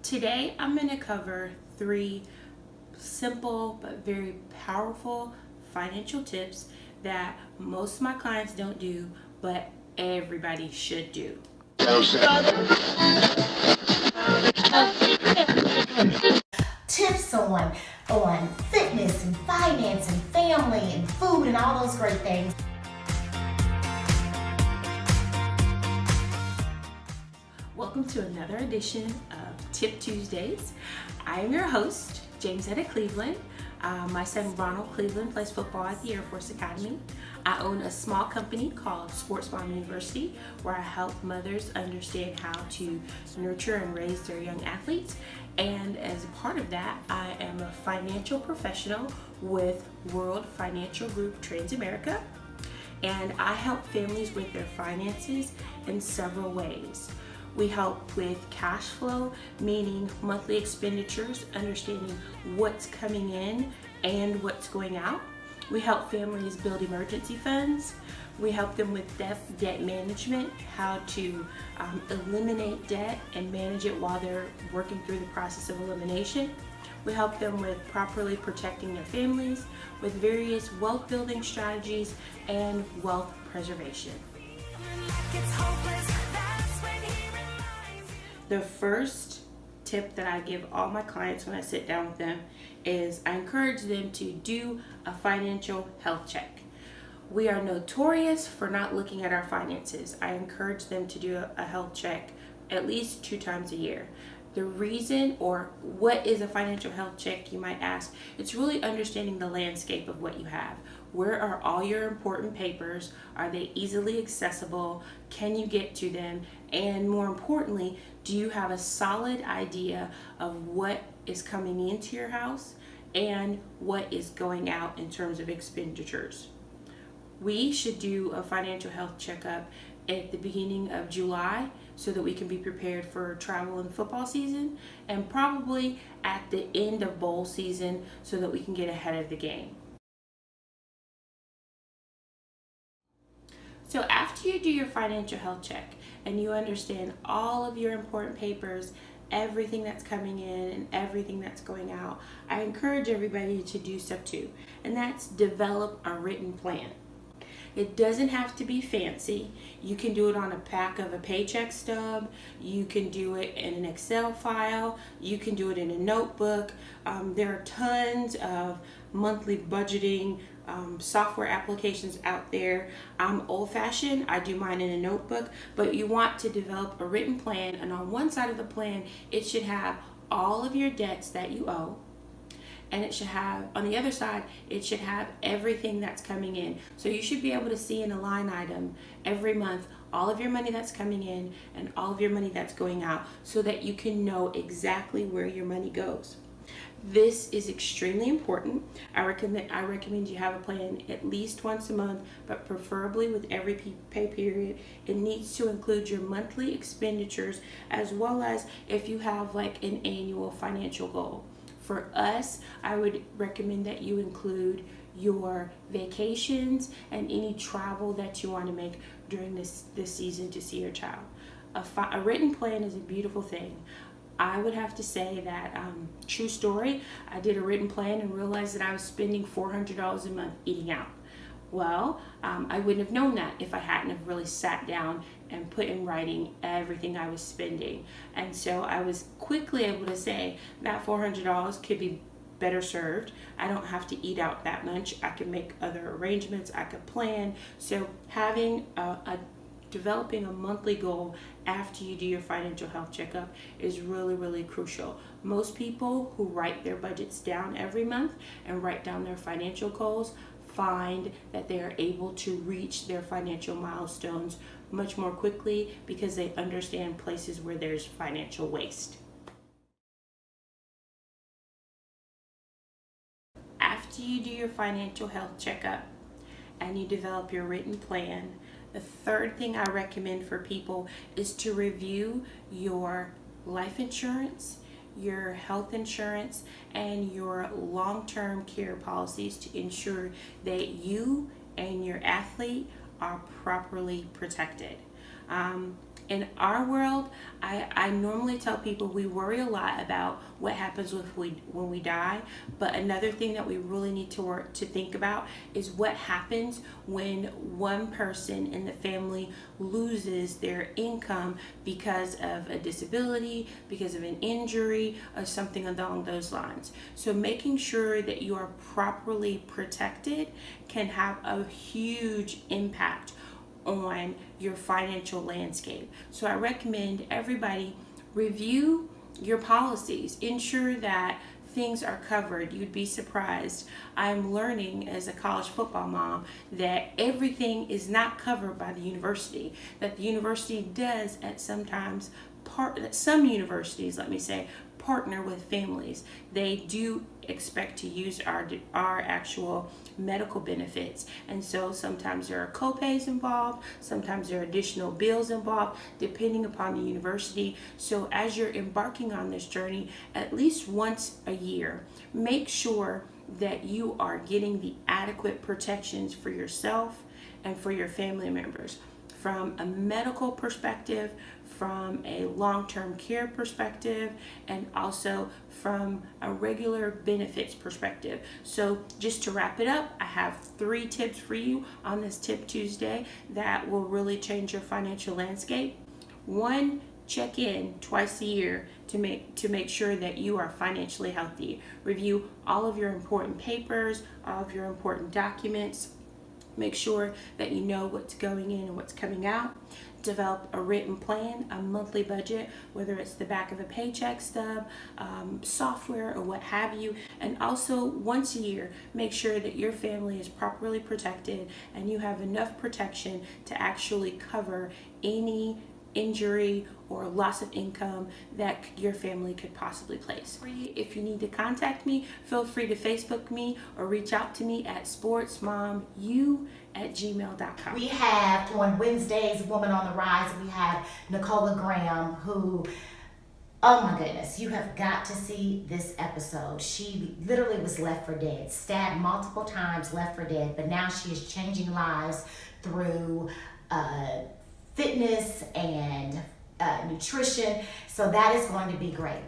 Today I'm going to cover 3 simple but very powerful financial tips that most of my clients don't do, but everybody should do. Tips on fitness and finance and family and food and all those great things. Welcome to another edition of Tip Tuesdays. I am your host, Jamesetta Cleveland. My son Ronald Cleveland plays football at the Air Force Academy. I own a small company called Sports Mom University, where I help mothers understand how to nurture and raise their young athletes. And as a part of that, I am a financial professional with World Financial Group Transamerica. And I help families with their finances in several ways. We help with cash flow, meaning monthly expenditures, understanding what's coming in and what's going out. We help families build emergency funds. We help them with debt management, how to eliminate debt and manage it while they're working through the process of elimination. We help them with properly protecting their families, with various wealth building strategies and wealth preservation. The first tip that I give all my clients when I sit down with them is I encourage them to do a financial health check. We are notorious for not looking at our finances. I encourage them to do a health check at least 2 times a year. The reason, or what is a financial health check, you might ask? It's really understanding the landscape of what you have. Where are all your important papers? Are they easily accessible? Can you get to them? And more importantly, do you have a solid idea of what is coming into your house and what is going out in terms of expenditures? We should do a financial health checkup at the beginning of July so that we can be prepared for travel and football season, and probably at the end of bowl season so that we can get ahead of the game. So after you do your financial health check and you understand all of your important papers, everything that's coming in and everything that's going out, I encourage everybody to do step 2, and that's develop a written plan. It doesn't have to be fancy. You can do it on a pack of a paycheck stub. You can do it in an Excel file. You can do it in a notebook. There are tons of monthly budgeting software applications out there. I'm old-fashioned. I do mine in a notebook, but you want to develop a written plan, and on one side of the plan, it should have all of your debts that you owe. And it should have, on the other side, it should have everything that's coming in. So you should be able to see in a line item every month all of your money that's coming in and all of your money that's going out, so that you can know exactly where your money goes. This is extremely important. I recommend you have a plan at least once a month, but preferably with every pay period. It needs to include your monthly expenditures, as well as if you have like an annual financial goal. For us, I would recommend that you include your vacations and any travel that you want to make during this season to see your child. A written plan is a beautiful thing. I would have to say that, true story, I did a written plan and realized that I was spending $400 a month eating out. Well, I wouldn't have known that if I hadn't have really sat down and put in writing everything I was spending. And so I was quickly able to say that $400 could be better served. I don't have to eat out that much. I can make other arrangements. I could plan. So having developing a monthly goal after you do your financial health checkup is really, really crucial. Most people who write their budgets down every month and write down their financial goals find that they are able to reach their financial milestones much more quickly because they understand places where there's financial waste. After you do your financial health checkup and you develop your written plan, the third thing I recommend for people is to review your life insurance, your health insurance, and your long-term care policies to ensure that you and your athlete are properly protected. In our world, I normally tell people we worry a lot about what happens when we die, but another thing that we really need to think about is what happens when one person in the family loses their income because of a disability, because of an injury, or something along those lines. So making sure that you are properly protected can have a huge impact on your financial landscape. So I recommend everybody review your policies, ensure that things are covered. You'd be surprised. I'm learning as a college football mom that everything is not covered by the university, that the university does at sometimes that some universities, let me say, partner with families. They do expect to use our actual medical benefits, and so sometimes there are co-pays involved, sometimes there are additional bills involved depending upon the university. So as you're embarking on this journey, at least once a year, make sure that you are getting the adequate protections for yourself and for your family members, from a medical perspective, from a long-term care perspective, and also from a regular benefits perspective. So just to wrap it up, I have 3 tips for you on this Tip Tuesday that will really change your financial landscape. 1, check in twice a year to make sure that you are financially healthy. Review all of your important papers, all of your important documents. Make sure that you know what's going in and what's coming out. Develop a written plan, a monthly budget, whether it's the back of a paycheck stub, software, or what have you. And also, once a year, make sure that your family is properly protected and you have enough protection to actually cover any injury or loss of income that your family could possibly place. If you need to contact me, feel free to Facebook me or reach out to me at sportsmomu@gmail.com. We have on Wednesdays, Woman on the Rise, we have Nicola Graham, who, oh my goodness, you have got to see this episode. She literally was left for dead, stabbed multiple times, left for dead, but now she is changing lives through fitness and nutrition. So that is going to be great.